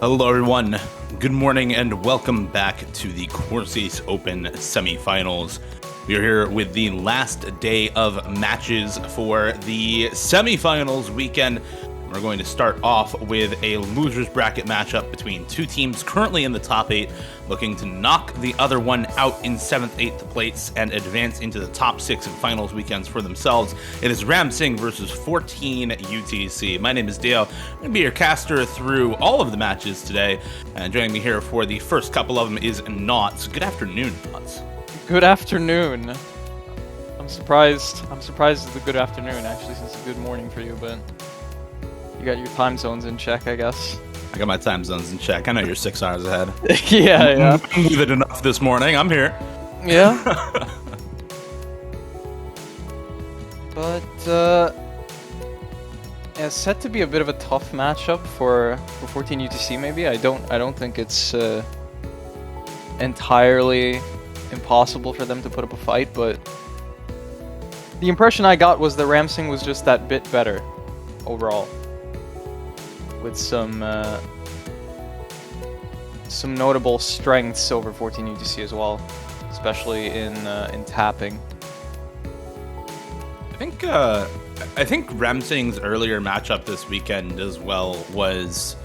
Hello everyone, good morning and welcome back to the Corsace Open semifinals. We are here with the last day of matches for the semifinals weekend. We're going to start off with a losers bracket matchup between two teams currently in the top 8, looking to knock the other one out in 7th, 8th places and advance into the top 6 in finals weekends for themselves. It is RAMSING versus 14 UTC. My name is Dale. I'm going to be your caster through all of the matches today. And joining me here for the first couple of them is Knots. Good afternoon, Knots. Good afternoon. I'm surprised it's a good afternoon, actually, since it's a good morning for you, but you got your time zones in check, I guess. I got my time zones in check. I know you're 6 hours ahead. yeah. I'm moving enough this morning. I'm here. Yeah. But, yeah, it's set to be a bit of a tough matchup for 14 UTC, maybe. I don't think it's entirely impossible for them to put up a fight, but the impression I got was that RAMSING was just that bit better overall, with some notable strengths over 14 UTC as well, especially in tapping. I think RAMSING's earlier matchup this weekend as well was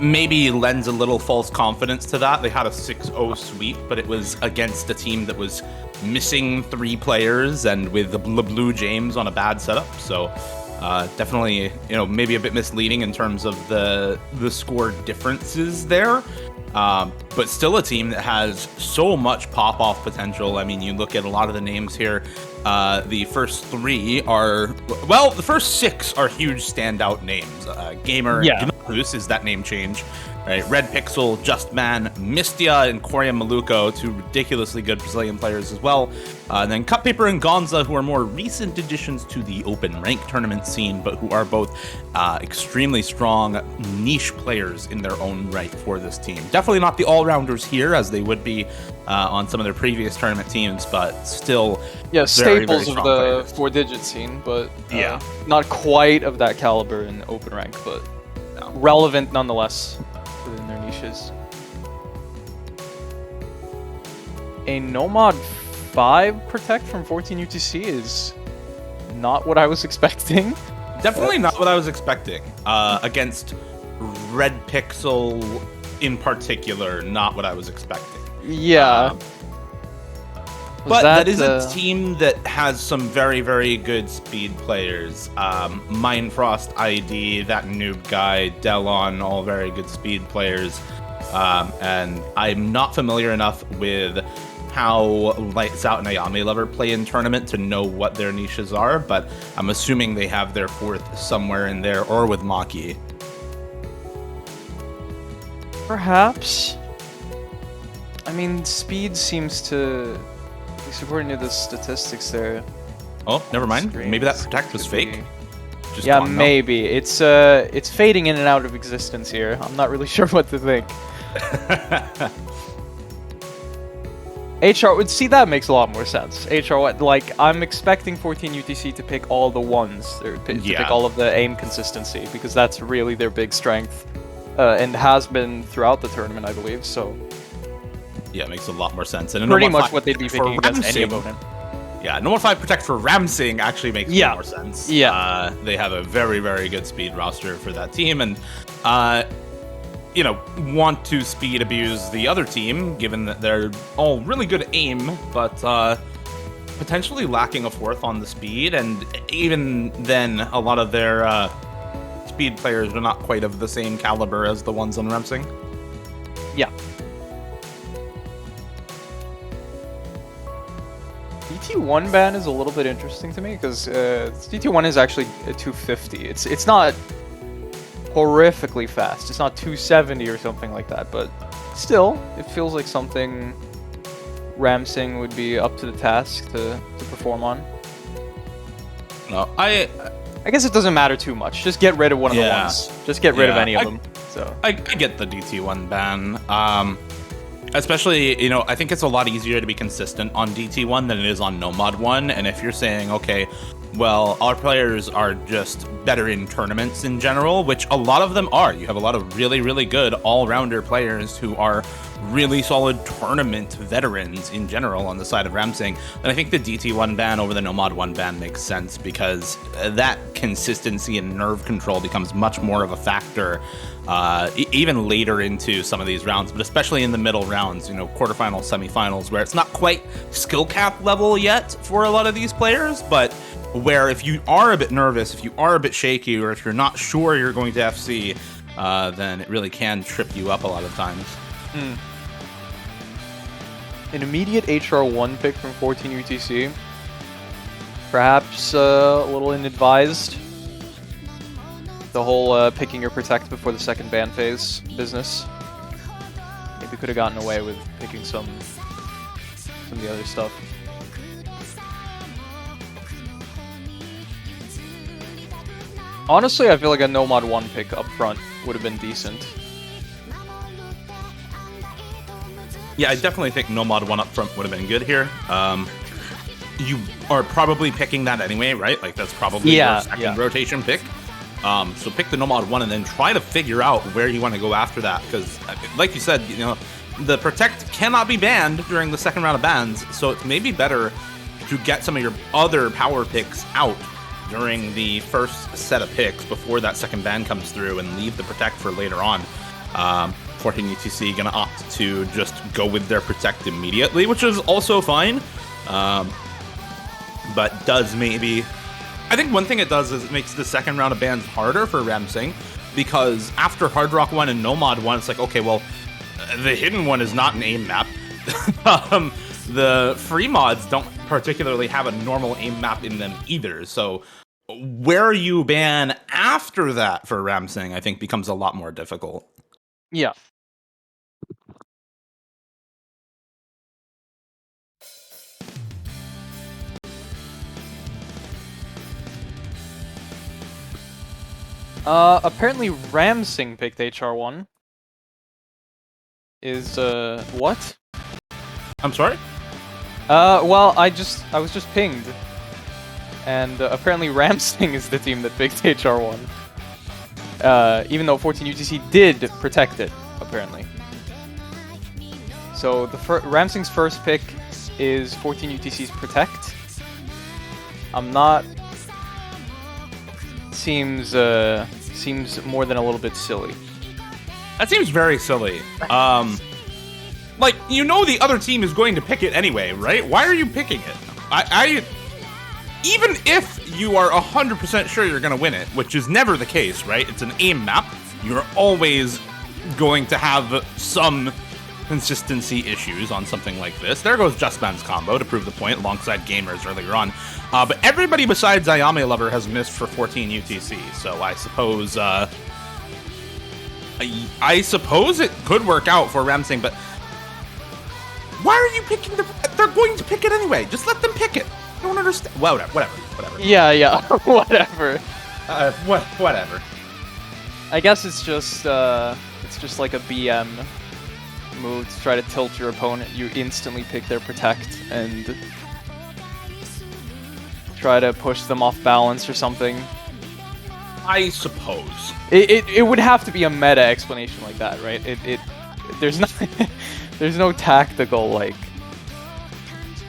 maybe lends a little false confidence to that. They had a 6-0 sweep, but it was against a team that was missing 3 players and with the Blue James on a bad setup. So definitely, maybe a bit misleading in terms of the score differences there. But still a team that has so much pop-off potential. I mean, you look at a lot of the names here. The first 3 are, well, the first 6 are huge standout names. Gamer, Gnus is that name change. Right, Red Pixel, Justman, Mistia, and Coria Maluco, 2 ridiculously good Brazilian players as well. And then Cut Paper and Gonza, who are more recent additions to the open rank tournament scene, but who are both extremely strong niche players in their own right for this team. Definitely not the all-rounders here, as they would be on some of their previous tournament teams, but still staples very of the 4-digit scene, but not quite of that caliber in open rank, but relevant nonetheless within their niches. A Nomad 5 Protect from 14 UTC is not what I was expecting. Definitely not what I was expecting. Against Red Pixel in particular, not what I was expecting. Yeah. But that is a team that has some very, very good speed players. Mindfrost ID, that noob guy, Delon, all very good speed players. And I'm not familiar enough with how Lights Out and Ayame Lover play in tournament to know what their niches are, but I'm assuming they have their 4th somewhere in there, or with Maki. Perhaps. I mean, speed seems to, at least according to the statistics there. Oh, never mind. Maybe that Protect was fake. Just yeah, maybe. It's fading in and out of existence here. I'm not really sure what to think. HR would see that makes a lot more sense. HR, like, I'm expecting 14 UTC to pick all the ones, or to pick all of the aim consistency, because that's really their big strength, and has been throughout the tournament, I believe. So yeah, it makes a lot more sense. And pretty much what they'd be picking against any opponent. Yeah, Nomad 5 Protect for RAMSING actually makes more sense. Yeah. They have a very, very good speed roster for that team, and want to speed abuse the other team, given that they're all really good aim, but potentially lacking a 4th on the speed, and even then, a lot of their speed players are not quite of the same caliber as the ones on RAMSING. Yeah. DT1 ban is a little bit interesting to me, because DT1 is actually a 250. It's not horrifically fast. It's not 270 or something like that, but still, it feels like something RAMSING would be up to the task to perform on. No, I guess it doesn't matter too much. Just get rid of one of the ones. Just get rid of any of them. So I get the DT1 ban. Especially, you know, I think it's a lot easier to be consistent on DT1 than it is on Nomad 1. And if you're saying, okay, well, our players are just better in tournaments in general, which a lot of them are. You have a lot of really, really good all-rounder players who are really solid tournament veterans in general on the side of RAMSING. And I think the DT1 ban over the Nomad 1 ban makes sense because that consistency and nerve control becomes much more of a factor even later into some of these rounds, but especially in the middle rounds, you know, quarterfinals, semifinals, where it's not quite skill cap level yet for a lot of these players, but where if you are a bit nervous, if you are a bit shaky, or if you're not sure you're going to FC, then it really can trip you up a lot of times. An immediate HR1 pick from 14 UTC. Perhaps a little inadvised. The whole picking your protect before the second ban phase business. Maybe could have gotten away with picking some of the other stuff. Honestly, I feel like a Nomad 1 pick up front would have been decent. Yeah, I definitely think Nomad 1 up front would have been good here. You are probably picking that anyway, right? Like, that's probably your second rotation pick. So pick the Nomad 1 and then try to figure out where you want to go after that. Because, like you said, you know, the Protect cannot be banned during the second round of bans. So it's maybe better to get some of your other power picks out during the first set of picks before that second ban comes through and leave the Protect for later on. 14 UTC gonna opt to just go with their Protect immediately, which is also fine. But does maybe... I think one thing it does is it makes the second round of bans harder for RAMSING, because after Hard Rock 1 and Nomad 1, it's like, okay, well, the hidden one is not an aim map. The free mods don't particularly have a normal aim map in them either, so where you ban after that for RAMSING, I think, becomes a lot more difficult. Yeah. Apparently RAMSING picked HR1. Is, what? I'm sorry? Well, I was just pinged. And apparently RAMSING is the team that picked HR1. Even though 14 UTC did protect it, apparently. So the RAMSING's first pick is 14 UTC's Protect. I'm not... Seems more than a little bit silly. That seems very silly. Like, you know the other team is going to pick it anyway, right? Why are you picking it? Even if you are 100% sure you're going to win it, which is never the case, right? It's an aim map. You're always going to have some consistency issues on something like this. There goes Just Man's combo to prove the point alongside Gamers earlier on. But everybody besides Ayame Lover has missed for 14 UTC, so I suppose I suppose it could work out for RAMSING, but why are you picking they're going to pick it anyway. Just let them pick it. I don't understand. Well, whatever. Yeah, whatever. Whatever. I guess it's just like a BM move to try to tilt your opponent. You instantly pick their Protect and try to push them off balance or something. I suppose. It would have to be a meta explanation like that, right? There's nothing. There's no tactical like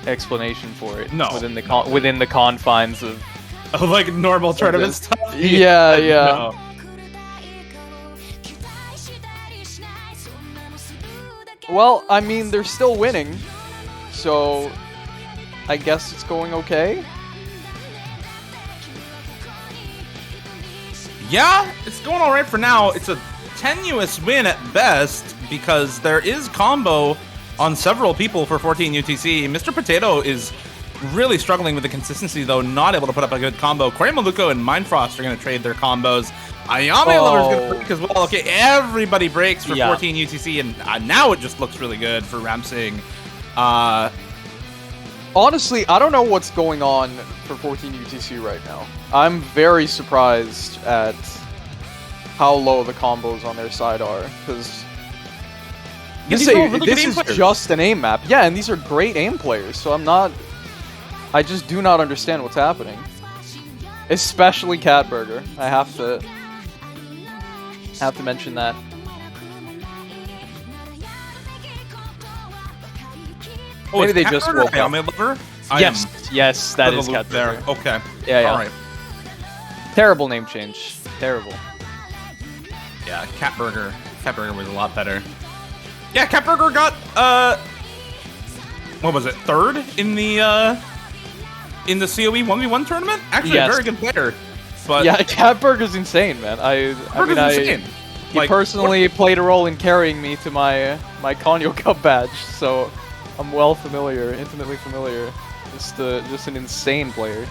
explanation for it. No. Within the confines of like normal tournament stuff. Yeah. No. Well, I mean, they're still winning, so I guess it's going okay. Yeah, it's going all right for now. It's a tenuous win at best because there is combo on several people for 14 UTC. Mr. Potato is really struggling with the consistency, though, not able to put up a good combo. Corey Maluko and Mindfrost are going to trade their combos. Ayame Lover's going to break as well. Okay, everybody breaks for 14 UTC, and now it just looks really good for RAMSING. Honestly, I don't know what's going on for 14 UTC right now. I'm very surprised at how low the combos on their side are, because This is just an aim map. Yeah, and these are great aim players, so I just do not understand what's happening. Especially Catburger. I have to mention that. Oh, maybe they just woke up. Lover? Yes, that is Catburger. There. Okay. Yeah. All right. Terrible name change. Terrible. Yeah, Catburger. Catburger was a lot better. Yeah, Catburger got what was it? Third in the COE 1v1 tournament. Actually, a very good player. But yeah, Catburger's insane, man. I mean, insane. He personally played a role in carrying me to my Konyo Cup badge, so I'm intimately familiar. Just an insane player.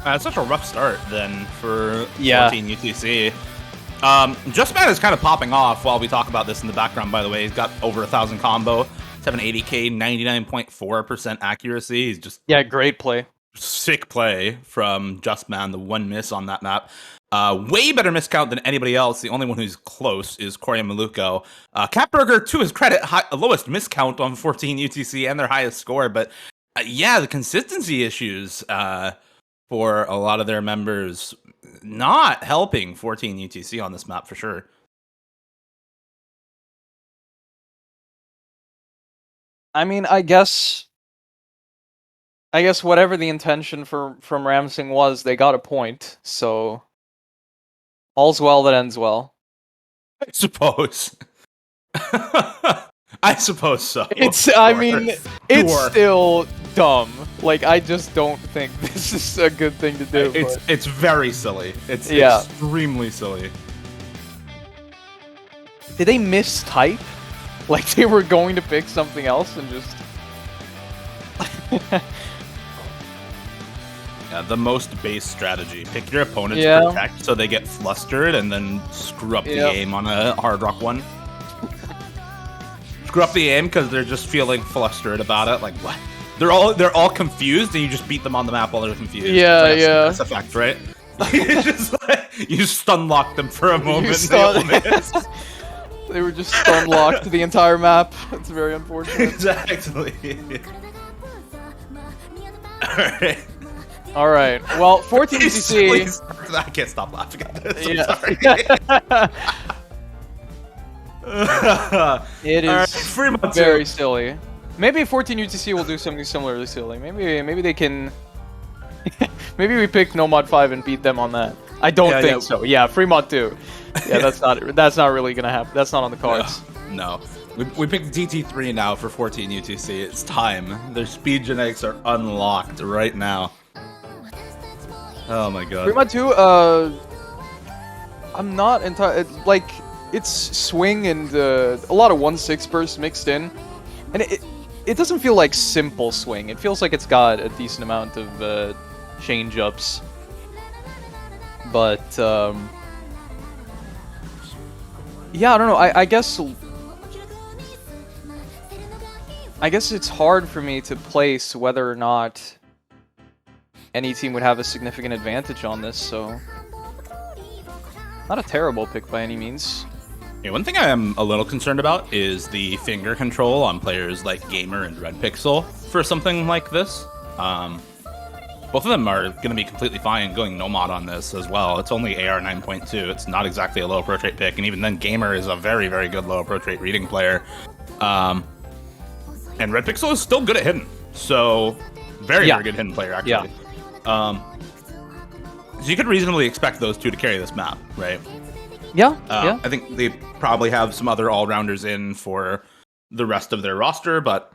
It's such a rough start then for 14 UTC. Justman is kind of popping off while we talk about this in the background, by the way. He's got over 1,000 combo, 780k, 99.4% accuracy. He's just... Yeah, great play. Sick play from Justman, the one miss on that map. Way better miscount than anybody else. The only one who's close is Corey Maluko. Catburger, to his credit, lowest miscount on 14 UTC and their highest score. But yeah, the consistency issues for a lot of their members not helping 14 UTC on this map for sure. I mean, I guess whatever the intention from RAMSING was, they got a point, so all's well that ends well. I suppose. I suppose so. It's still dumb. Like, I just don't think this is a good thing to do. It's very silly. It's extremely silly. Did they mistype? Like, they were going to pick something else and just... Yeah, the most base strategy. Pick your opponent's protect so they get flustered and then screw up the aim on a hard rock one. Screw up the aim because they're just feeling flustered about it. Like, what? They're all confused and you just beat them on the map while they're confused. Yeah, That's effect, right? You stun lock them for a moment. They were just stun locked the entire map. It's very unfortunate. Exactly. All right. Well, 14 UTC. I can't stop laughing at this. It is very silly. Maybe 14 UTC will do something similarly silly. Maybe they can. Maybe we pick No Mod 5 and beat them on that. I don't think so. Yeah, Fremont 2. Yeah, that's not really gonna happen. That's not on the cards. No. We picked DT3 now for 14 UTC. It's time. Their speed genetics are unlocked right now. Oh my god. Fremont 2, I'm not entirely... Like, it's swing and a lot of 1/6 bursts mixed in. And it doesn't feel like simple swing. It feels like it's got a decent amount of change-ups. But, yeah, I don't know. I guess it's hard for me to place whether or not any team would have a significant advantage on this, so... Not a terrible pick by any means. Yeah, one thing I am a little concerned about is the finger control on players like Gamer and Red Pixel for something like this. Both of them are going to be completely fine going no mod on this as well. It's only AR 9.2. It's not exactly a low approach rate pick, and even then Gamer is a very, very good low approach rate reading player. And Red Pixel is still good at hidden. So, very, very good hidden player, actually. Yeah. So you could reasonably expect those two to carry this map, right? Yeah, I think they probably have some other all-rounders in for the rest of their roster, but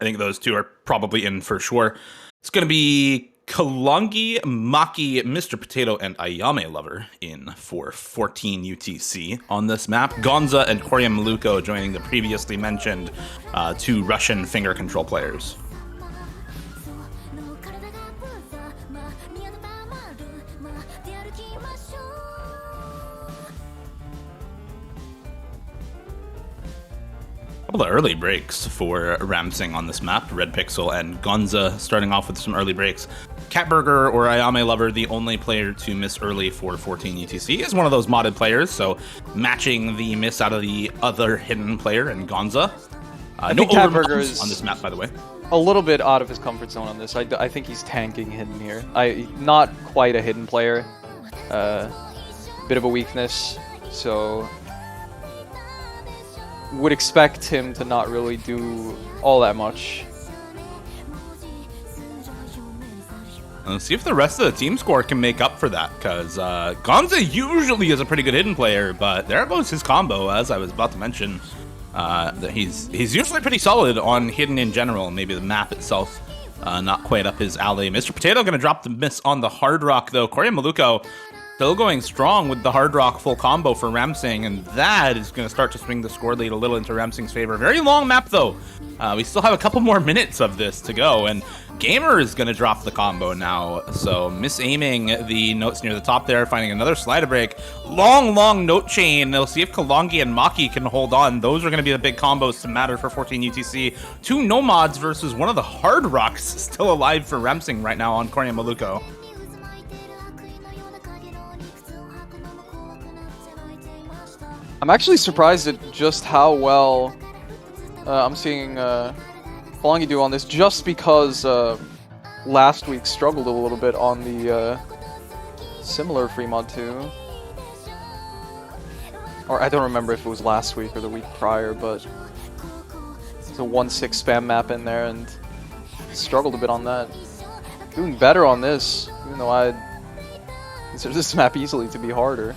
I think those two are probably in for sure. It's going to be Kalungi, Maki, Mr. Potato, and Ayame Lover in for 14 UTC on this map. Gonza and Korya Maluko joining the previously mentioned two Russian finger control players. A couple of early breaks for RAMSING on this map. Red Pixel and Gonza starting off with some early breaks. Catburger or Ayame Lover, the only player to miss early for 14 UTC, is one of those modded players, so matching the miss out of the other hidden player in Gonza. No Catburger is on this map, by the way. A little bit out of his comfort zone on this. I think he's tanking hidden here. Not quite a hidden player. Bit of a weakness, so would expect him to not really do all that much. Let's see if the rest of the team score can make up for that, because Gonza usually is a pretty good hidden player, but there goes his combo, as I was about to mention. That he's usually pretty solid on hidden in general. Maybe the map itself not quite up his alley. Mr. Potato going to drop the miss on the Hard Rock, though. Corey Maluko still going strong with the Hard Rock full combo for RAMSING, and that is going to start to swing the score lead a little into RAMSING's favor. Very long map, though. We still have a couple more minutes of this to go, and Gamer is going to drop the combo now, so misaiming the notes near the top there, finding another slider break. Long note chain. They'll see if Kalongi and Maki can hold on. Those are going to be the big combos to matter for 14 UTC. 2 Nomads versus one of the Hard Rocks still alive for RAMSING right now on Corey Maluko. I'm actually surprised at just how well I'm seeing Kalongi do on this, just because last week struggled a little bit on the similar free mod 2. Or I don't remember if it was last week or the week prior, but it's a 1-6 spam map in there and struggled a bit on that. Doing better on this, even though I consider this map easily to be harder.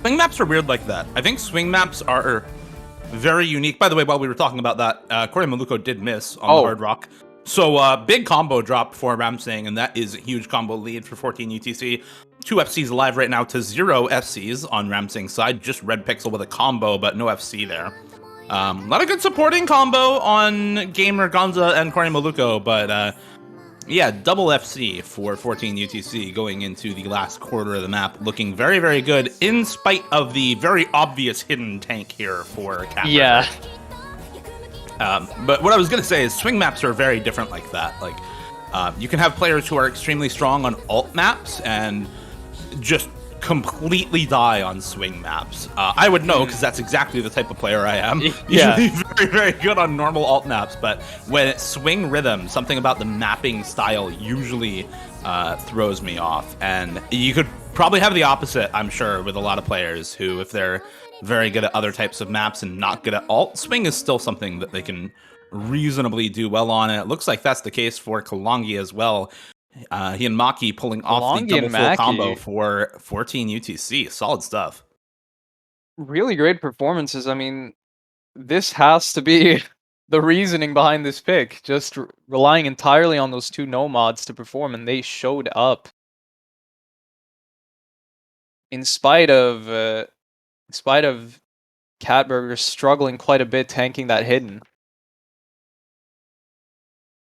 Swing maps are weird like that. I think swing maps are very unique. By the way, while we were talking about that, Corey Maluko did miss on the Hard Rock. So big combo drop for RAMSING, and that is a huge combo lead for 14 UTC. 2 FCs alive right now to 0 FCs on RAMSING's side. Just Red Pixel with a combo, but no FC there. Not a good supporting combo on Gamer, Gonza, and Corey Maluko, but yeah, double FC for 14 UTC going into the last quarter of the map, looking very, very good, in spite of the very obvious hidden tank here for Catburger. Yeah. But what I was going to say is swing maps are very different like that. Like, you can have players who are extremely strong on alt maps and just completely die on swing maps. I would know, because that's exactly the type of player I am. Yeah. Usually very, very good on normal alt maps, but when it's swing rhythm, something about the mapping style usually throws me off. And you could probably have the opposite, I'm sure, with a lot of players who, if they're very good at other types of maps and not good at alt, swing is still something that they can reasonably do well on, and it looks like that's the case for Kalongi as well. He and Maki pulling off the double full combo for 14 UTC. Solid stuff. Really great performances. I mean, this has to be the reasoning behind this pick. Just relying entirely on those 2 nomads to perform, and they showed up. In spite of Catburger struggling quite a bit tanking that hidden.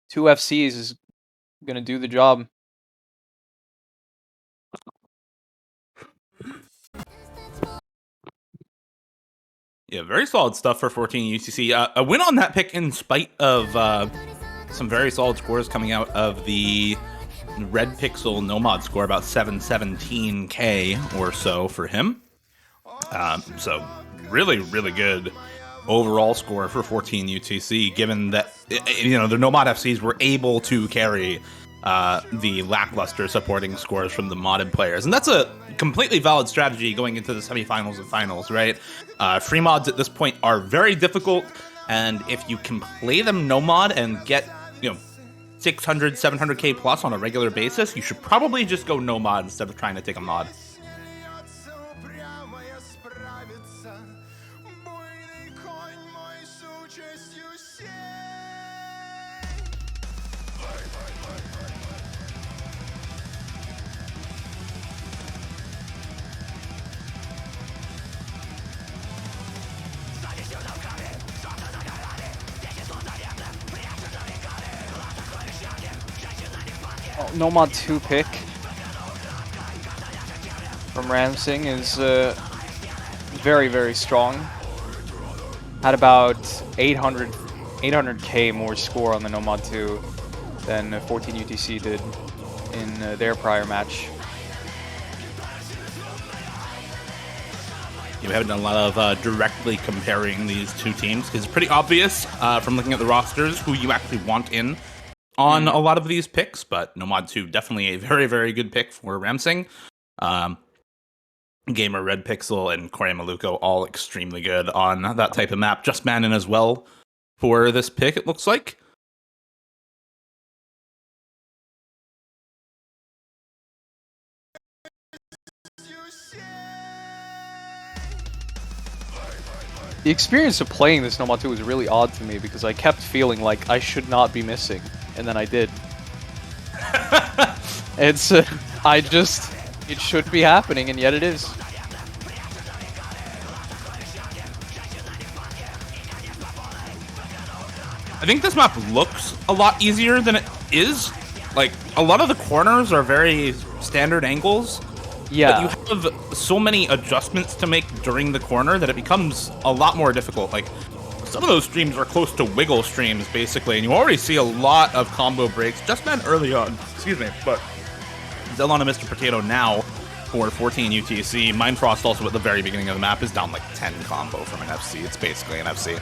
2 FCs is gonna do the job. Yeah, very solid stuff for 14 UTC. A win on that pick in spite of some very solid scores coming out of the Red Pixel Nomad score, about 717k or so for him. So really, really good overall score for 14 UTC, given that, you know, the Nomad FCs were able to carry the lackluster supporting scores from the modded players. And that's a completely valid strategy going into the semifinals and finals, right? Free mods at this point are very difficult, and if you can play them Nomad and get, you know, 600, 700k plus on a regular basis, you should probably just go Nomad instead of trying to take a mod. Nomad 2 pick from RAMSING is very, very strong. Had about 800 800k more score on the Nomad 2 than 14 UTC did in their prior match. We haven't done a lot of directly comparing these two teams because it's pretty obvious from looking at the rosters who you actually want in on a lot of these picks, but Nomad 2 definitely a very, very good pick for RAMSING. Gamer, Red Pixel, and Corey Maluko all extremely good on that type of map. Just Manon as well for this pick, it looks like. The experience of playing this Nomad 2 was really odd to me because I kept feeling like I should not be missing, and then I did. It's, it should be happening, and yet it is. I think this map looks a lot easier than it is. Like, a lot of the corners are very standard angles. Yeah. But you have so many adjustments to make during the corner that it becomes a lot more difficult. Like, some of those streams are close to wiggle streams, basically, and you already see a lot of combo breaks. Just been early on, excuse me, but Zelon and Mr. Potato now for 14 UTC. Mindfrost also at the very beginning of the map is down like 10 combo from an FC. It's basically an FC.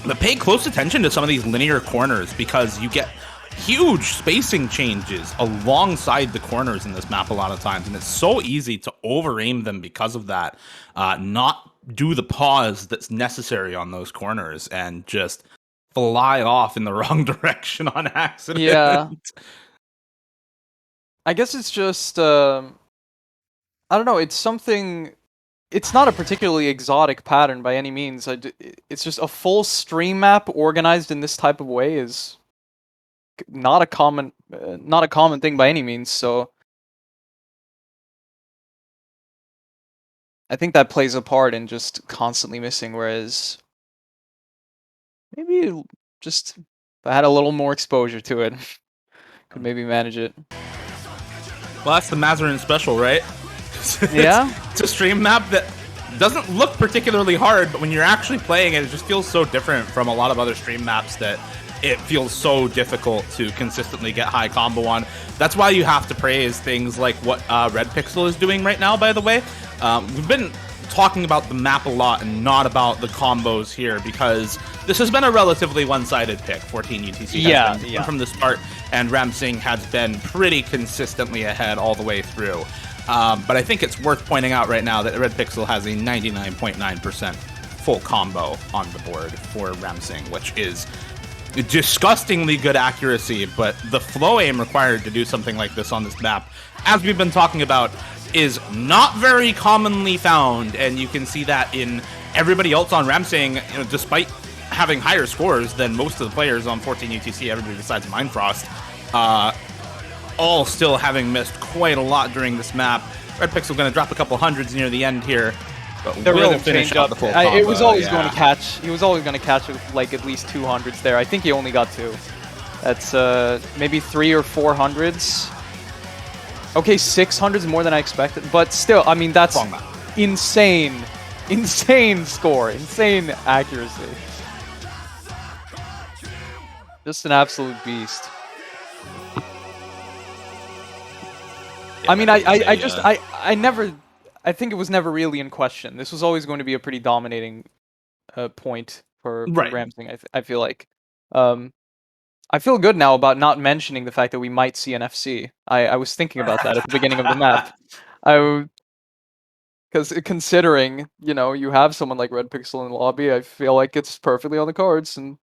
But pay close attention to some of these linear corners because you get huge spacing changes alongside the corners in this map a lot of times, and it's so easy to over-aim them because of that. Not do the pause that's necessary on those corners and just fly off in the wrong direction on accident. Yeah. I guess it's just, I don't know, it's something... It's not a particularly exotic pattern by any means. It's just a full stream map organized in this type of way is not a common thing by any means. So I think that plays a part in just constantly missing. Whereas maybe just if I had a little more exposure to it, could maybe manage it. Well, that's the Mazarin special, right? Yeah. It's a stream map that doesn't look particularly hard, but when you're actually playing it, it just feels so different from a lot of other stream maps that it feels so difficult to consistently get high combo on. That's why you have to praise things like what Red Pixel is doing right now, by the way. We've been talking about the map a lot and not about the combos here because this has been a relatively one-sided pick. 14 UTC has been from the start, and RAMSING has been pretty consistently ahead all the way through. But I think it's worth pointing out right now that Red Pixel has a 99.9% full combo on the board for RAMSING, which is disgustingly good accuracy, but the flow aim required to do something like this on this map, as we've been talking about, is not very commonly found, and you can see that in everybody else on RAMSING, you know, despite having higher scores than most of the players on 14 UTC, everybody besides Mindfrost, all still having missed quite a lot during this map. Red Pixel going to drop a couple hundreds near the end here, but will finish out the full combo. It was always going to catch. He was always going to catch like at least 200s there. I think he only got 2. That's maybe 3 or 400s. Okay, 600s more than I expected, but still, I mean that's insane, insane score, insane accuracy. Just an absolute beast. I mean, I think it was never really in question. This was always going to be a pretty dominating point for RAMSING, I feel like. I feel good now about not mentioning the fact that we might see an FC. I was thinking about that at the beginning of the map. Because considering, you know, you have someone like Red Pixel in the lobby, I feel like it's perfectly on the cards. And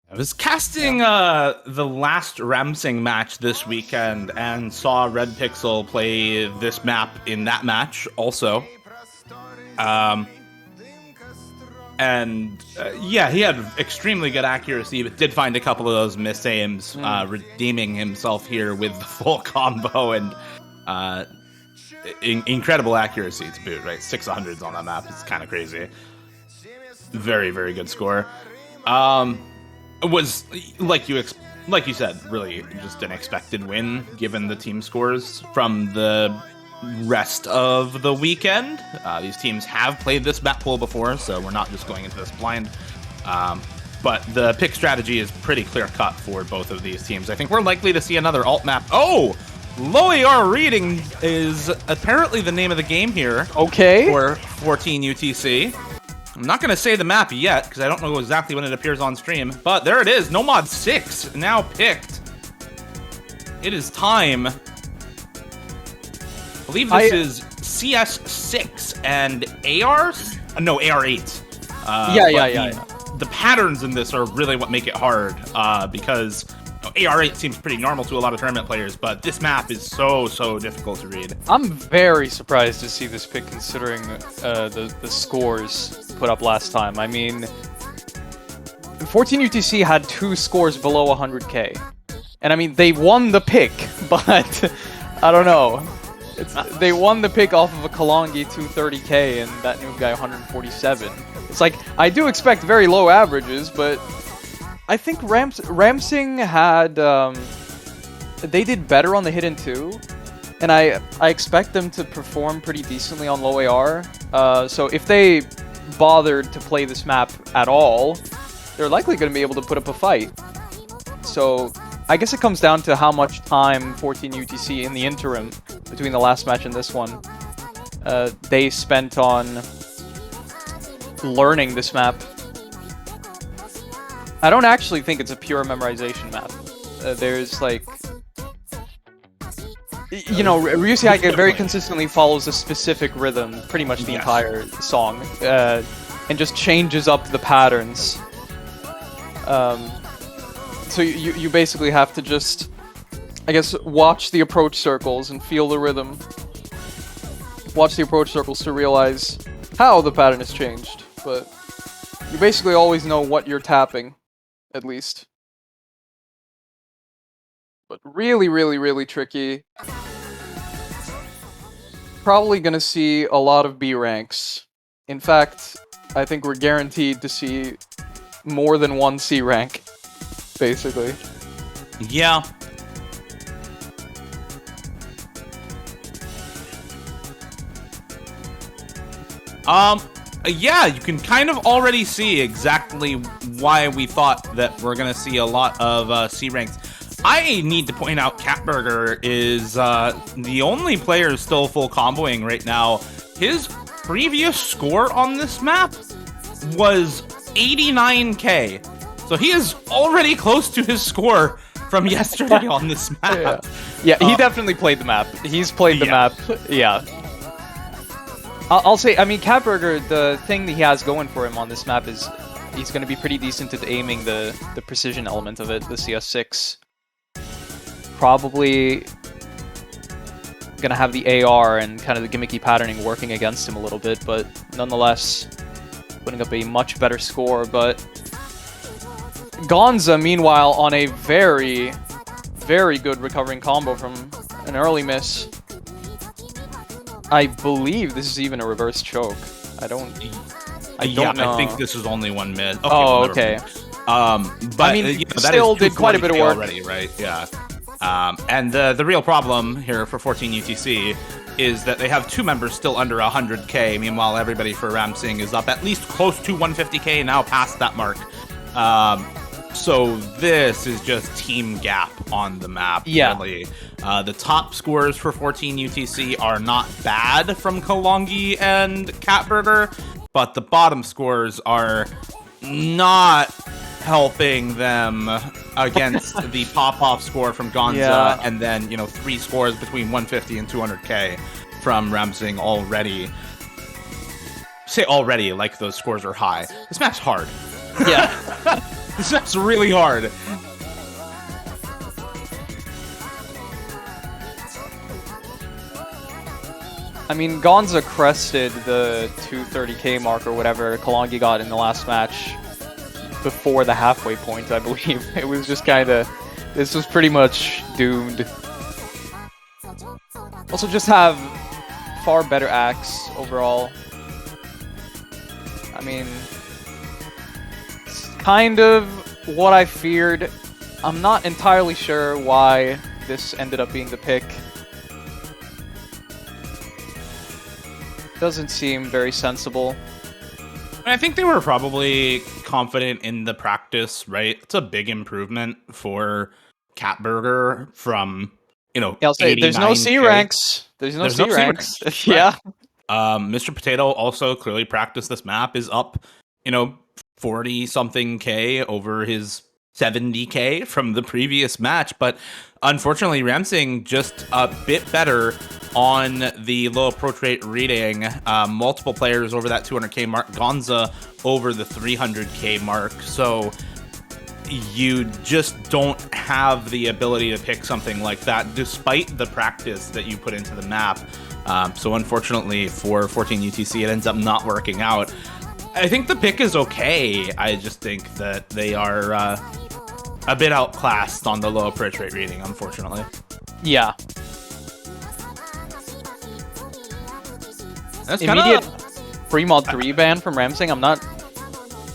I was casting the last RAMSING match this weekend and saw Red Pixel play this map in that match also. Yeah, he had extremely good accuracy, but did find a couple of those miss aims, redeeming himself here with the full combo and incredible accuracy to boot, right? 600s on that map. It's kind of crazy. Very, very good score. It was, like you said, really just an expected win, given the team scores from the rest of the weekend. These teams have played this map pool before, so we're not just going into this blind. But the pick strategy is pretty clear-cut for both of these teams. I think we're likely to see another alt map. Oh! Low AR reading is apparently the name of the game here. Okay. For 14 UTC. I'm not going to say the map yet, because I don't know exactly when it appears on stream. But there it is. Nomad 6 now picked. It is time. I believe this is CS6 and AR? No, AR8. Yeah. The patterns in this are really what make it hard, because AR8 seems pretty normal to a lot of tournament players, but this map is so difficult to read. I'm very surprised to see this pick considering the scores put up last time. I mean, 14 UTC had 2 scores below 100k. And I mean, they won the pick, but I don't know. They won the pick off of a Kalongi 230k and that noob guy 147. It's like, I do expect very low averages, but I think RAMSING had, they did better on the Hidden 2, and I expect them to perform pretty decently on low AR. So if they bothered to play this map at all, they're likely going to be able to put up a fight. So I guess it comes down to how much time 14 UTC in the interim between the last match and this one they spent on learning this map. I don't actually think it's a pure memorization map. There's like, you know, Ryusei Haika very consistently follows a specific rhythm pretty much the entire song, and just changes up the patterns. So you basically have to just, I guess, watch the approach circles and feel the rhythm. Watch the approach circles to realize how the pattern has changed, but you basically always know what you're tapping, at least. But really tricky. Probably gonna see a lot of B ranks. In fact, I think we're guaranteed to see more than one C rank, basically. Yeah. Yeah, you can kind of already see exactly why we thought that we're gonna see a lot of C ranks. I need to point out Catburger is the only player still full comboing right now. His previous score on this map was 89k. So he is already close to his score from yesterday on this map. Yeah, he definitely played the map. He's played the map. Yeah. I'll say, I mean, Catburger, the thing that he has going for him on this map is he's going to be pretty decent at aiming the precision element of it, the CS6. Probably going to have the AR and kind of the gimmicky patterning working against him a little bit, but nonetheless putting up a much better score. But Gonza, meanwhile, on a very good recovering combo from an early miss. I believe this is even a reverse choke. I don't know. I think this is only one mid. Okay, okay. But I mean, you know, still did quite a bit of work already, right? Yeah. And the real problem here for 14 UTC is that they have 2 members still under 100k. Meanwhile, everybody for RAMSING is up at least close to 150k, now past that mark. So this is just team gap on the map. Yeah. Really. The top scores for 14 UTC are not bad from Kalongi and Catburger, but the bottom scores are not helping them against the pop-off score from Gonza, and then, you know, 3 scores between 150 and 200k from RAMSING already. Say already like those scores are high. This map's hard. Yeah. This map's really hard. I mean, Gonza crested the 230k mark or whatever Kalongi got in the last match before the halfway point, I believe. It was just kind of... This was pretty much doomed. Also, just have far better acts overall. I mean... kind of what I feared. I'm not entirely sure why this ended up being the pick. Doesn't seem very sensible. I think they were probably confident in the practice, right? It's a big improvement for Catburger from, Yeah, I'll say there's no C 89K. ranks. There's no C ranks. Right. Yeah. Mr. Potato also clearly practiced this map, is up, 40 something K over his 70K from the previous match, but unfortunately RAMSING just a bit better on the low approach rate reading. Multiple players over that 200K mark, Gonza over the 300K mark, so you just don't have the ability to pick something like that despite the practice that you put into the map. So unfortunately for 14 UTC, it ends up not working out. I think the pick is okay. I just think that they are a bit outclassed on the low approach rate reading, unfortunately. Yeah. That's immediate free mod 3 ban from RAMSING.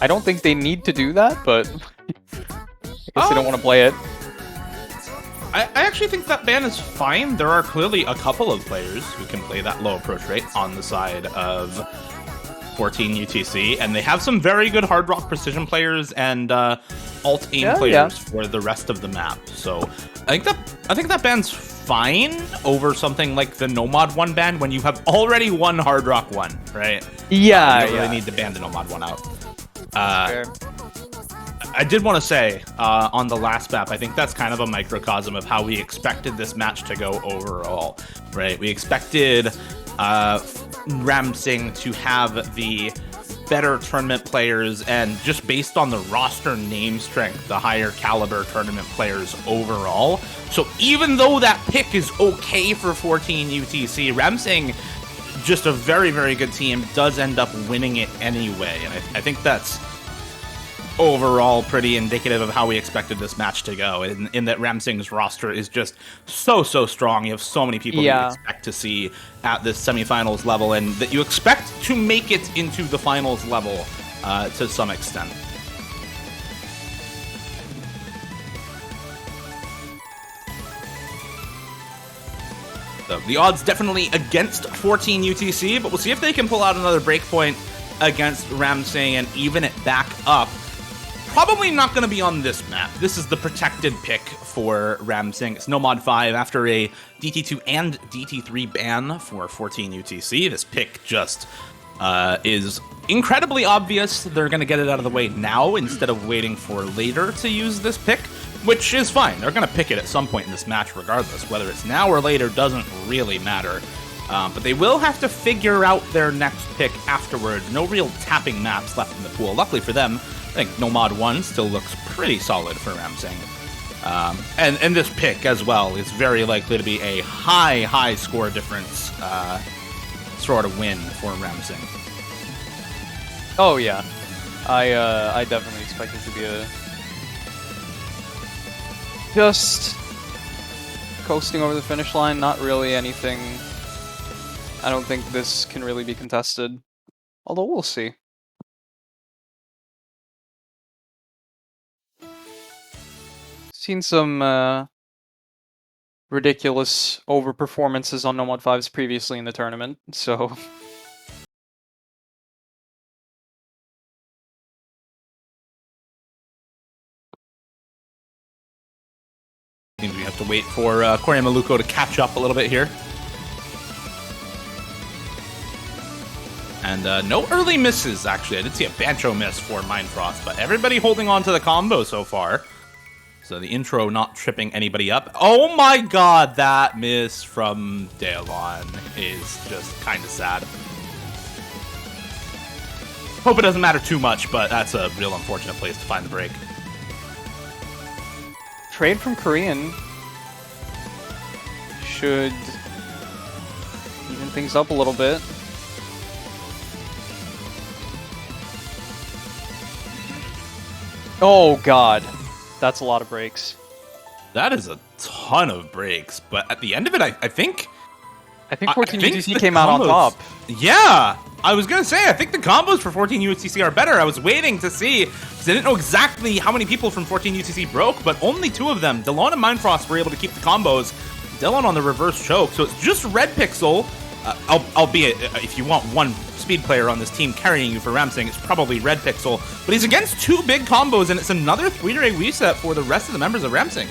I don't think they need to do that, but I guess they don't want to play it. I actually think that ban is fine. There are clearly a couple of players who can play that low approach rate on the side of 14 UTC, and they have some very good hard rock precision players and alt aim players for the rest of the map. So I think that ban's fine over something like the Nomad 1 ban when you have already won hard rock 1, right? Yeah, you don't really need to ban the Nomad 1 out. I did want to say on the last map, I think that's kind of a microcosm of how we expected this match to go overall, right? We expected RAMSING to have the better tournament players, and just based on the roster name strength, the higher caliber tournament players overall. So even though that pick is okay for 14 UTC, RAMSING, just a very, very good team, does end up winning it anyway. And I think that's overall pretty indicative of how we expected this match to go, in that RAMSING's roster is just so strong. You have so many people that you expect to see at this semifinals level, and that you expect to make it into the finals level to some extent. So the odds definitely against 14 UTC, but we'll see if they can pull out another breakpoint against RAMSING and even it back up. Probably not going to be on this map. This is the protected pick for RAMSING. It's Nomad 5 after a DT2 and DT3 ban for 14 UTC. This pick just is incredibly obvious. They're going to get it out of the way now instead of waiting for later to use this pick, which is fine. They're going to pick it at some point in this match regardless. Whether it's now or later doesn't really matter. But they will have to figure out their next pick afterwards. No real tapping maps left in the pool. Luckily for them, I think Nomad 1 still looks pretty solid for RAMSING. And this pick as well is very likely to be a high score difference sort of win for RAMSING. Oh yeah, I definitely expect it to be a just coasting over the finish line. Not really anything. I don't think this can really be contested, although we'll see. Seen some ridiculous overperformances on Nomad 5s previously in the tournament, so I think we have to wait for Corey Maluko to catch up a little bit here. And no early misses, actually. I did see a Bancho miss for Mindfrost, but everybody holding on to the combo so far. So the intro not tripping anybody up. Oh my god, that miss from Daelon is just kind of sad. Hope it doesn't matter too much, but that's a real unfortunate place to find the break. Trade from Korean should even things up a little bit. Oh god. That's a lot of breaks. That is a ton of breaks, but at the end of it, I think 14 UTC came out on top. Yeah, I was gonna say, I think the combos for 14 UTC are better. I was waiting to see, because I didn't know exactly how many people from 14 UTC broke, but only 2 of them, Delon and Mindfrost, were able to keep the combos. Delon on the reverse choke, so it's just Red Pixel Albeit, if you want one speed player on this team carrying you for RAMSING, it's probably Red Pixel. But he's against 2 big combos, and it's another 3-ray reset for the rest of the members of RAMSING.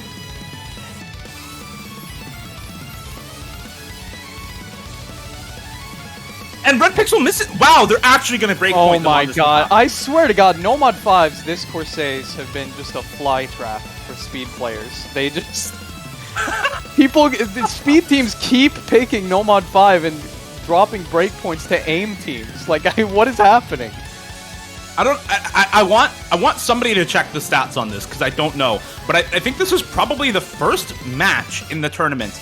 And Red Pixel misses. Wow, they're actually going to break point. Oh my god. I swear to god, No Mod 5's this Corsace have been just a fly trap for speed players. They just... the speed teams keep picking No Mod 5 and dropping breakpoints to aim teams. Like, what is happening? I want somebody to check the stats on this, because I don't know. But I think this is probably the first match in the tournament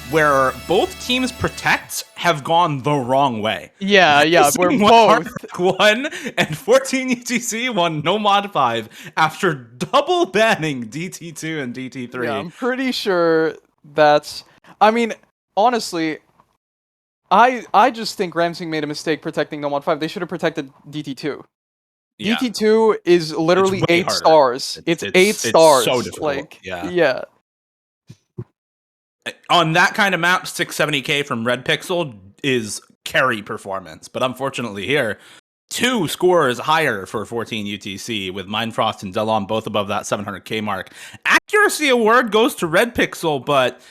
where both teams' protects have gone the wrong way. Yeah, we're both. 1 and 14 UTC won No Mod 5 after double banning DT2 and DT3. Yeah, I'm pretty sure that's... I mean, honestly, I just think RAMSING made a mistake protecting No Mod 5. They should have protected DT2. Yeah. DT2 is literally 8 stars. It's 8 stars. So difficult. Like, yeah. On that kind of map, 670k from Red Pixel is carry performance. But unfortunately here, 2 scores higher for 14 UTC, with Mindfrost and Delon both above that 700k mark. Accuracy award goes to Red Pixel, but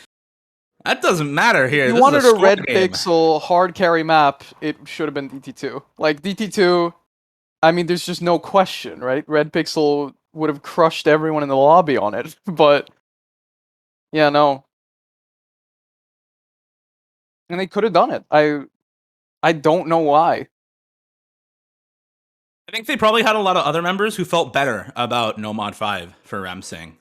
that doesn't matter here. You wanted a Red Pixel hard carry map, it should have been DT2. Like, DT2, I mean, there's just no question, right? Red Pixel would have crushed everyone in the lobby on it, but... yeah, no. And they could have done it. I don't know why. I think they probably had a lot of other members who felt better about No Mod 5 for RAMSING.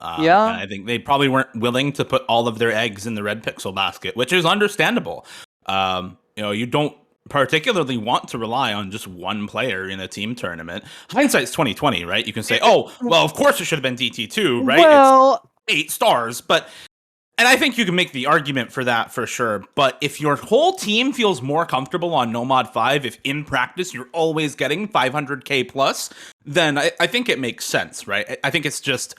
Yeah. And I think they probably weren't willing to put all of their eggs in the Red Pixel basket, which is understandable. You don't particularly want to rely on just one player in a team tournament. Hindsight's 2020, right? You can say, oh, well, of course it should have been DT2, right? Well, it's 8 stars, but... And I think you can make the argument for that for sure, but if your whole team feels more comfortable on No Mod 5, if in practice you're always getting 500k plus, then I think it makes sense, right? I think it's just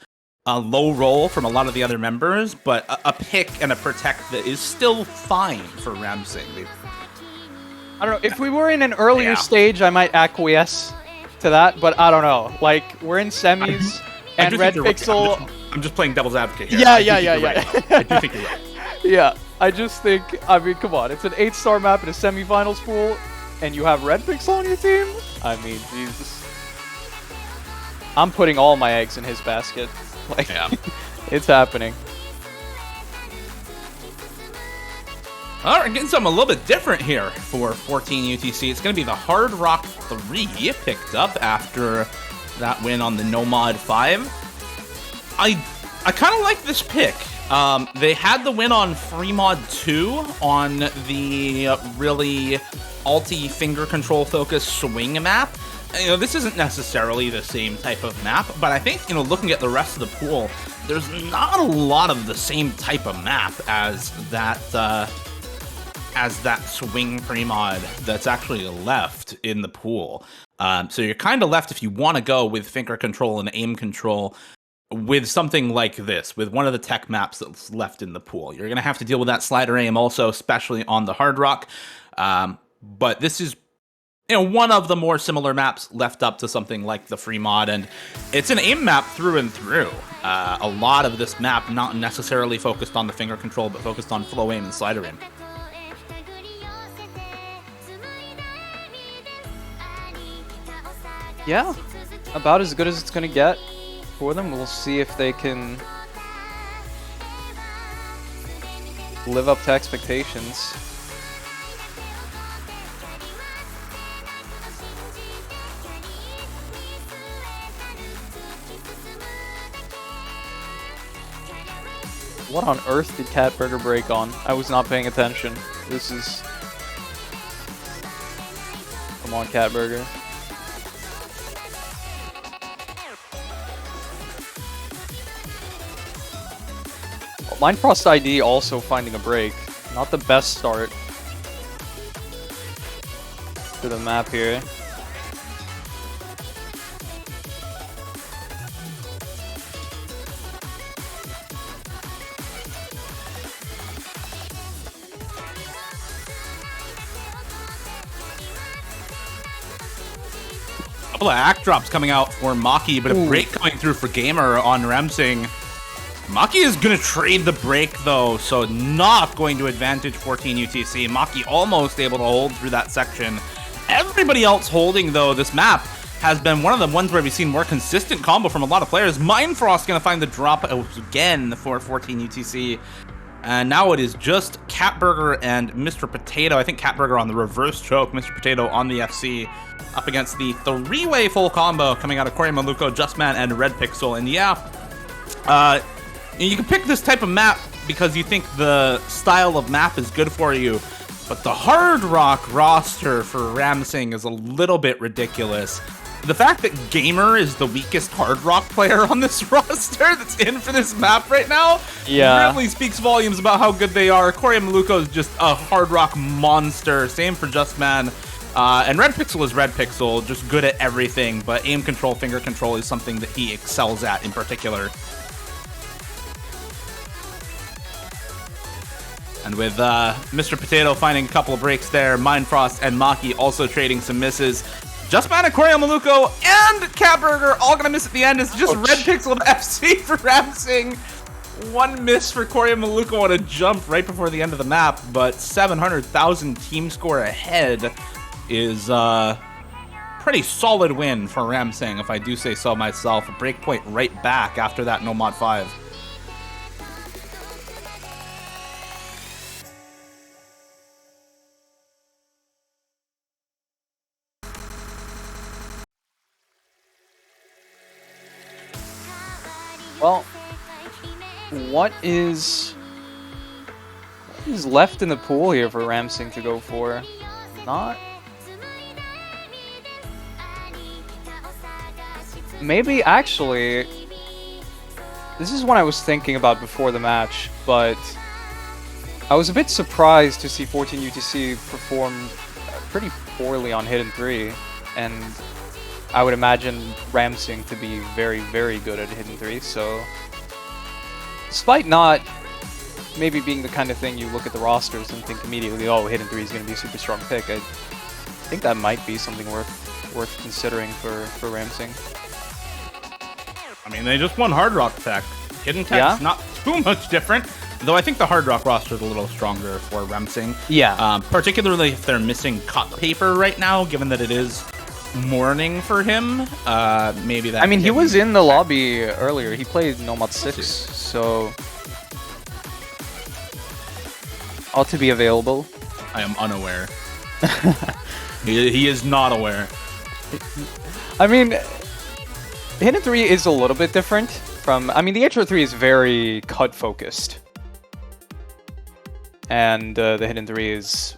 a low roll from a lot of the other members, but a pick and a protect that is still fine for RAMSING. I don't know, if we were in an earlier stage, I might acquiesce to that, but I don't know. Like, we're in semis, and Red Pixel... Right. I'm just playing devil's advocate here. Yeah. I do think you're right. Yeah, I just think, I mean, come on, it's an 8-star map in a semifinals pool, and you have Red Pixel on your team? I mean, Jesus. I'm putting all my eggs in his basket. Like, it's happening. All right, getting something a little bit different here for 14 UTC. It's going to be the Hard Rock 3 picked up after that win on the No Mod 5. I kind of like this pick. They had the win on Free Mod 2 on the really alty finger control focused swing map. This isn't necessarily the same type of map, but I think, looking at the rest of the pool, there's not a lot of the same type of map as that swing free mod that's actually left in the pool. So you're kind of left, if you want to go with finger control and aim control, with something like this, with one of the tech maps that's left in the pool. You're going to have to deal with that slider aim also, especially on the Hard Rock. But this is, one of the more similar maps left up to something like the free mod, and it's an aim map through and through. A lot of this map not necessarily focused on the finger control, but focused on flow aim and slider aim. Yeah, about as good as it's going to get for them. We'll see if they can live up to expectations. What on earth did Catburger break on? I was not paying attention. This is... Come on, Catburger. Mindfrost ID also finding a break. Not the best start to the map here. couple of act drops coming out for Maki, but a break coming through for Gamer on RAMSING. Maki is going to trade the break, though, so not going to advantage 14 UTC. Maki almost able to hold through that section. Everybody else holding, though. This map has been one of the ones where we've seen more consistent combo from a lot of players. Mindfrost going to find the drop again for 14 UTC. And now it is just Catburger and Mr. Potato. I think Catburger on the reverse choke, Mr. Potato on the FC, up against the three-way full combo coming out of Corey Maluko, Justman, and Red Pixel. And yeah, you can pick this type of map because you think the style of map is good for you. But the Hard Rock roster for RAMSING is a little bit ridiculous. The fact that Gamer is the weakest Hard Rock player on this roster that's in for this map right now really speaks volumes about how good they are. Corey Maluko is just a Hard Rock monster. Same for Justman. And Red Pixel is Red Pixel, just good at everything, but aim control, finger control is something that he excels at in particular. And with Mr. Potato finding a couple of breaks there, Mindfrost and Maki also trading some misses. Justman and Corey Maluko and Catburger all gonna miss at the end. It's just Red Pixel and FC for RAMSING. One miss for Corey Maluko on a jump right before the end of the map, but 700,000 team score ahead is a pretty solid win for RAMSING, if I do say so myself. A breakpoint right back after that no mod 5. Well, what is left in the pool here for RAMSING to go for? Not... Maybe, actually, this is what I was thinking about before the match, but I was a bit surprised to see 14 UTC perform pretty poorly on Hidden 3, and I would imagine RAMSING to be very, very good at Hidden 3, so despite not maybe being the kind of thing you look at the rosters and think immediately, oh, Hidden 3 is going to be a super strong pick, I think that might be something worth considering for RAMSING. I mean, they just won Hard Rock Tech. Hidden Tech's not too much different, though I think the Hard Rock roster is a little stronger for RAMSING. Yeah. Particularly if they're missing cut paper right now, given that it is morning for him. Maybe that. I mean, he was in the lobby earlier. He played Nomad 6, so ought to be available. I am unaware. he is not aware. I mean, Hidden 3 is a little bit different from... I mean, the Intro 3 is very cut-focused. And the Hidden 3 is...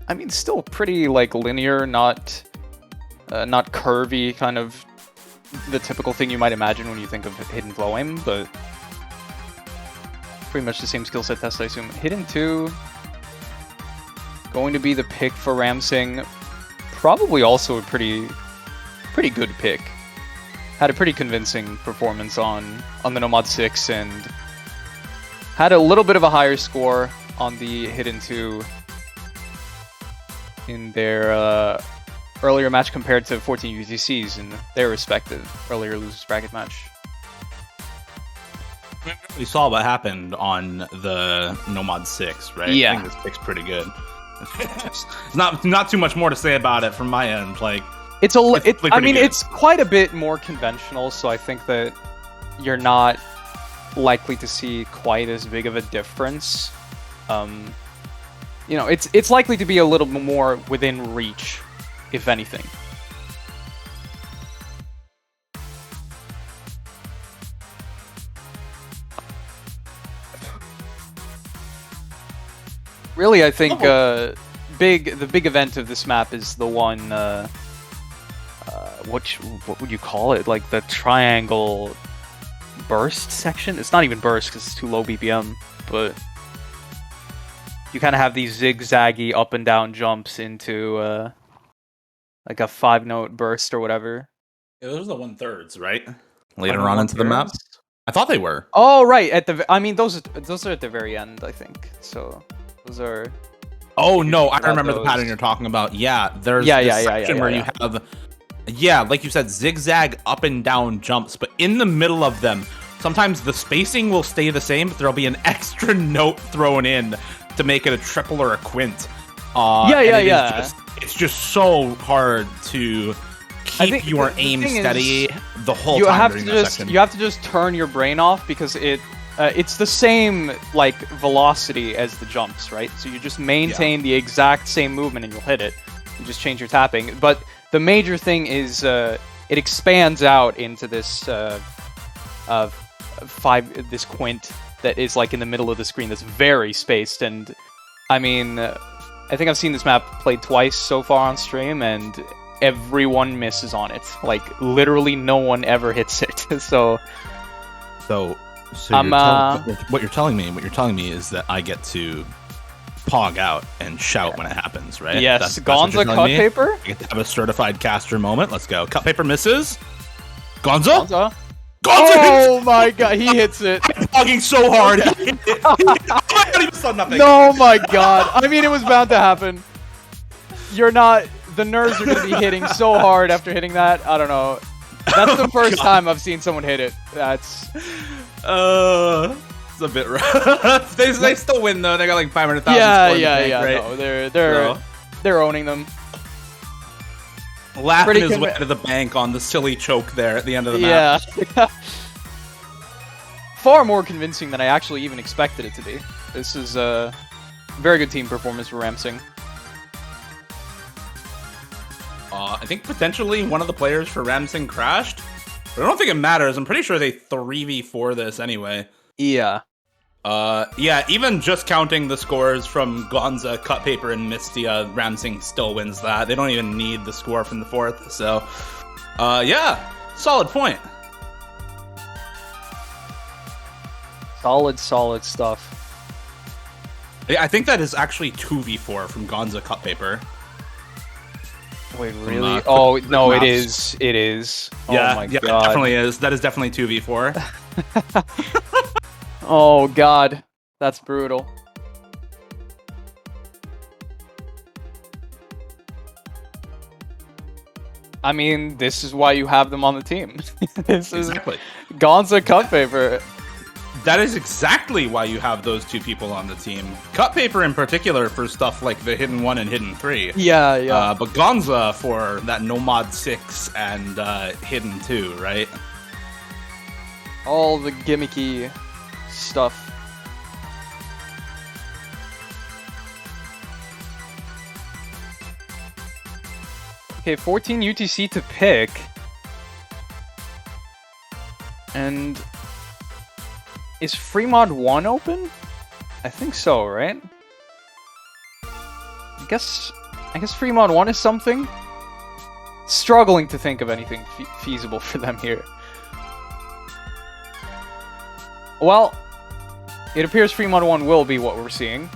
I mean, still pretty, like, linear, not curvy, kind of the typical thing you might imagine when you think of Hidden Flow Aim, but pretty much the same skill set test, I assume. Hidden 2, going to be the pick for RAMSING. Probably also a pretty good pick. Had a pretty convincing performance on the Nomad 6 and had a little bit of a higher score on the Hidden 2 in their earlier match compared to 14 UTCs in their respective earlier losers bracket match. We saw what happened on the Nomad 6, right? Yeah. I think this pick's pretty good. It's not too much more to say about it from my end. Like, I mean, it's quite a bit more conventional, so I think that you're not likely to see quite as big of a difference. You know, it's likely to be a little more within reach, if anything. Really, I think the big event of this map is the one. What would you call it? Like the triangle burst section? It's not even burst because it's too low BPM, but you kind of have these zigzaggy up and down jumps into like a 5-note burst or whatever. Yeah, those are the 1/3s, right? Later on into the map. I thought they were. Oh, right. I mean, those are at the very end, I think. So those are. Oh no, I remember the pattern you're talking about. Yeah, there's this section where you have Yeah, like you said, zigzag up and down jumps, but in the middle of them, sometimes the spacing will stay the same, but there'll be an extra note thrown in to make it a triple or a quint. Yeah. It's just so hard to keep your aim steady the whole time during that section. You have to just turn your brain off because it's the same like velocity as the jumps, right? So you just maintain the exact same movement and you'll hit it. You just change your tapping. But the major thing is it expands out into this this quint that is like in the middle of the screen that's very spaced. And I mean, I think I've seen this map played twice so far on stream, and everyone misses on it. Like literally no one ever hits it. So what you're telling me is that I get to pog out and shout when it happens, right? Yes, Gonza cut paper. I get to have a certified caster moment. Let's go. Cut paper misses. Gonza. Oh my god, he hits it. I'm pogging so hard. Oh my god, he saw nothing. No, my god. I mean, it was bound to happen. You're not. The nerves are gonna be hitting so hard after hitting that. I don't know. That's the first time I've seen someone hit it. That's. It's a bit rough. They still win though. They got like 500,000. Yeah. Right? No, they're owning them. Laughing his way to the bank on the silly choke there at the end of the map. Yeah. Far more convincing than I actually even expected it to be. This is a very good team performance for RAMSING. I think potentially one of the players for RAMSING crashed, but I don't think it matters. I'm pretty sure they 3v4 this anyway. Yeah. Yeah, even just counting the scores from Gonza, Cut Paper, and Mystia, RAMSING still wins that. They don't even need the score from the fourth, so... yeah, solid point. Solid stuff. Yeah, I think that is actually 2v4 from Gonza, Cut Paper. Wait, really? Oh, no, it is. It is. Yeah, oh my yeah, god. It definitely is. That is definitely 2v4. Oh god, that's brutal. I mean, this is why you have them on the team. This is Gonza Cut Paper. That is exactly why you have those two people on the team. Cut Paper in particular for stuff like the Hidden 1 and Hidden 3. Yeah. But Gonza for that Nomad 6 and Hidden 2, right? All the gimmicky stuff. Okay, 14 UTC to pick. And is Free Mod 1 open? I think so, right? I guess Free Mod 1 is something. Struggling to think of anything feasible for them here. Well, it appears Free Mod 1 will be what we're seeing.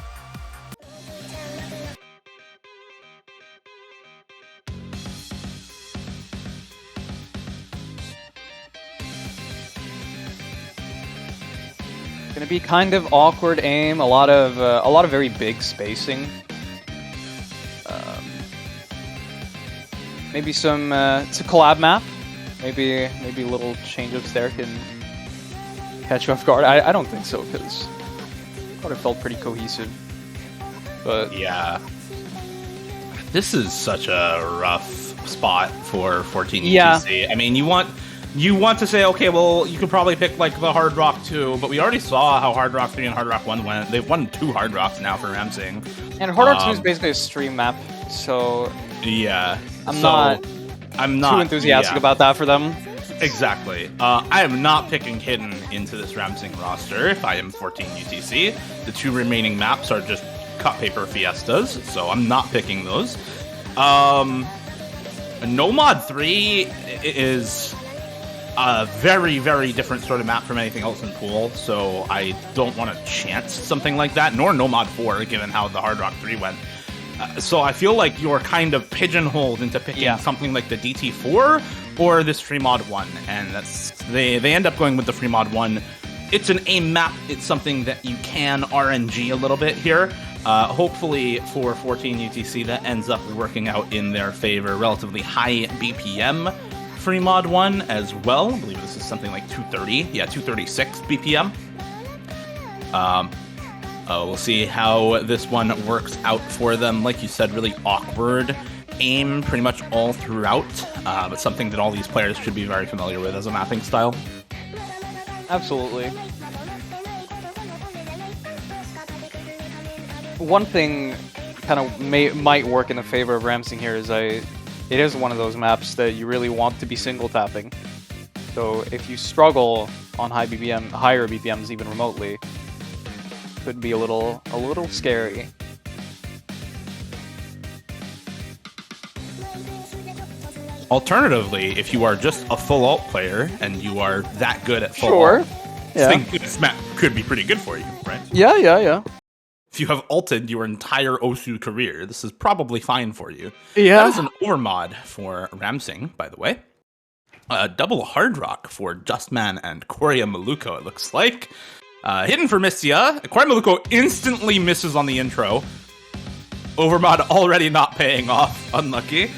Gonna be kind of awkward aim, a lot of very big spacing. Maybe some it's a collab map. Maybe little change-ups there can catch you off guard. I don't think so, because I thought it felt pretty cohesive. But yeah, this is such a rough spot for 14 UTC. Yeah. I mean, you want to say, okay, well, you could probably pick like the Hard Rock 2, but we already saw how Hard Rock 3 and Hard Rock 1 went. They've won 2 Hard Rocks now for RAMSING. And Hard Rock 2 is basically a stream map, so yeah, I'm not too enthusiastic about that for them. Exactly. I am not picking Hidden into this RAMSING roster if I am 14 UTC. The 2 remaining maps are just Cut Paper Fiestas, so I'm not picking those. Nomad 3 is a very, very different sort of map from anything else in Pool, so I don't want to chance something like that, nor Nomad 4, given how the Hard Rock 3 went. So I feel like you're kind of pigeonholed into picking something like the DT4 or this Free Mod 1, and that's they end up going with the Free Mod 1. It's an aim map. It's something that you can RNG a little bit here, Hopefully for 14 UTC, that ends up working out in their favor. Relatively high BPM free mod 1 as well. I believe this is something like 230. Yeah, 236 BPM. We'll see how this one works out for them. Like you said, really awkward aim pretty much all throughout, but something that all these players should be very familiar with as a mapping style. Absolutely. One thing kind of might work in the favor of RAMSING here is it is one of those maps that you really want to be single tapping. So if you struggle on higher BPMs even remotely, could be a little scary. Alternatively, if you are just a full alt player and you are that good at full alt, this map could be pretty good for you, right? Yeah. If you have ulted your entire Osu career, this is probably fine for you. Yeah. That is an overmod for RAMSING, by the way. Double hard rock for Justman and Korea Maluko, it looks like. Hidden for Mistia. Korea Maluko instantly misses on the intro. Overmod already not paying off. Unlucky.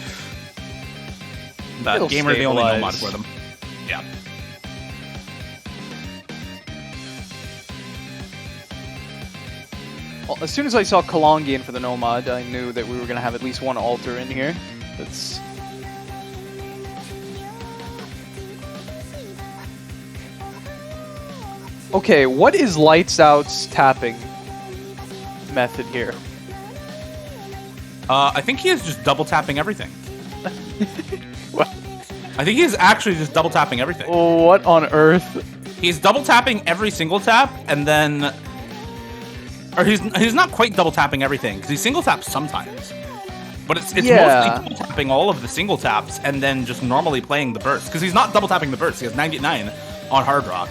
But Gamer the only no mod for them. Yeah. Well, as soon as I saw Kalongi in for the Nomad, I knew that we were going to have at least one alter in here. That's... Okay, what is Lights Out's tapping method here? I think he is just double tapping everything. What? I think he's actually just double tapping everything. What on earth? He's double tapping every single tap, and then... Or he's not quite double tapping everything, because he single taps sometimes. But it's mostly double tapping all of the single taps, and then just normally playing the burst. Because he's not double tapping the burst, he has 99 on Hard Rock.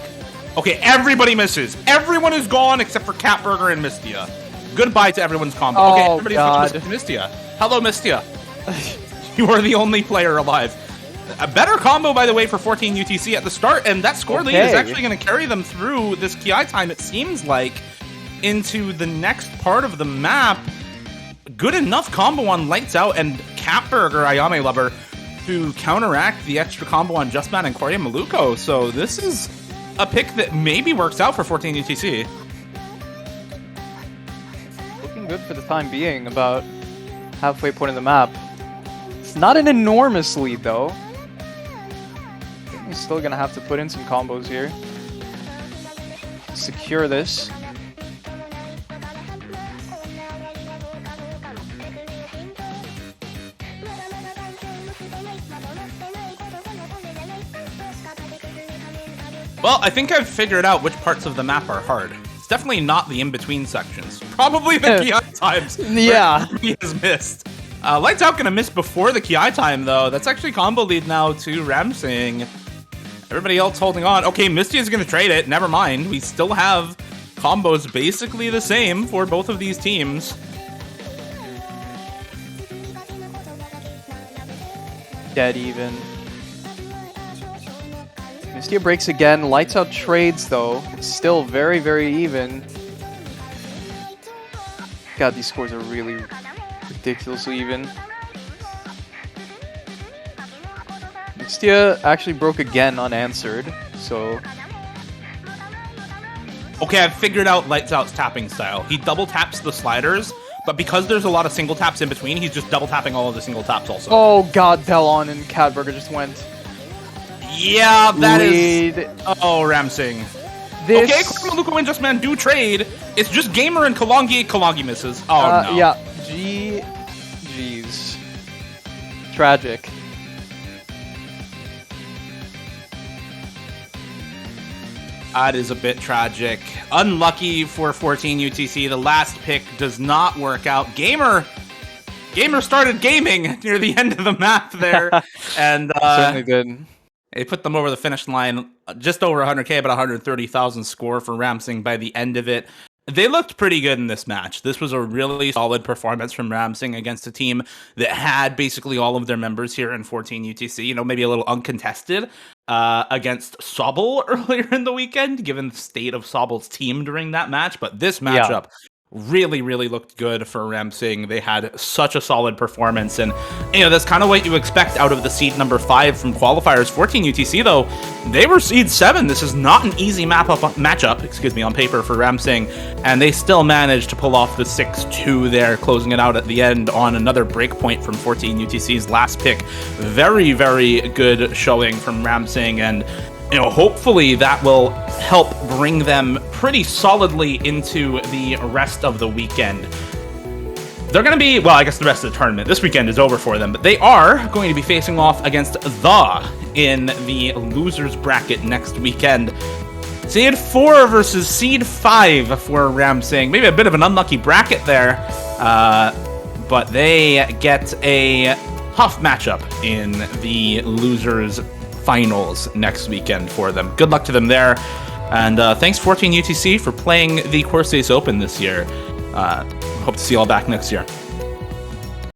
Okay, everybody misses. Everyone is gone except for Catburger and Mistia. Goodbye to everyone's combo. Okay, everybody's switching to Mistia. Hello, Mistia. You are the only player alive. A better combo, by the way, for 14 UTC at the start, and that score lead is actually going to carry them through this Ki time, it seems like, into the next part of the map. Good enough combo on Lights Out and Catburger, Ayame Lover, to counteract the extra combo on Justman and Korea Maluko. So this is a pick that maybe works out for 14 UTC. Looking good for the time being, about halfway point of the map. It's not an enormous lead, though. He's still going to have to put in some combos here. Secure this. Well, I think I've figured out which parts of the map are hard. It's definitely not the in-between sections. Probably the Ki times. Yeah. He has missed. Lights Out gonna miss before the Ki time, though. That's actually combo lead now to RAMSING. Everybody else holding on. Okay, Misty is gonna trade it. Never mind. We still have combos basically the same for both of these teams. Dead even. Mistia breaks again. Lights Out trades, though. It's still very, very even. God, these scores are really ridiculously even. Mistia actually broke again unanswered, so... Okay, I've figured out Lights Out's tapping style. He double taps the sliders, but because there's a lot of single taps in between, he's just double tapping all of the single taps also. Oh god, Delon and Catburger just went. Yeah, that is... Oh, RAMSING. This... Okay, Maluko and Justman do trade. It's just Gamer and Kalongi. Kalongi misses. Oh, no. Yeah, Jeez. Tragic. That is a bit tragic. Unlucky for 14 UTC. The last pick does not work out. Gamer started gaming near the end of the map there. And certainly did. It put them over the finish line, just over 100k, about 130,000 score for RAMSING by the end of it. They looked pretty good in this match. This was a really solid performance from RAMSING against a team that had basically all of their members here in 14 UTC. You know, maybe a little uncontested against Sobel earlier in the weekend, given the state of Sobel's team during that match. But this matchup really, really looked good for RAMSING. They had such a solid performance, and that's kind of what you expect out of the seed number 5 from qualifiers. 14 UTC though, they were seed 7. This is not an easy matchup, on paper for RAMSING, and they still managed to pull off the 6-2 there, closing it out at the end on another breakpoint from 14 UTC's last pick. Very, very good showing from RAMSING, and hopefully that will help bring them pretty solidly into the rest of the weekend. They're going to be, well, I guess the rest of the tournament. This weekend is over for them, but they are going to be facing off against in the losers bracket next weekend. Seed 4 versus Seed 5 for RAMSING. Maybe a bit of an unlucky bracket there, but they get a tough matchup in the losers finals next weekend for them. Good luck to them there, and thanks 14 UTC for playing the Corsace Open this year. Hope to see you all back next year.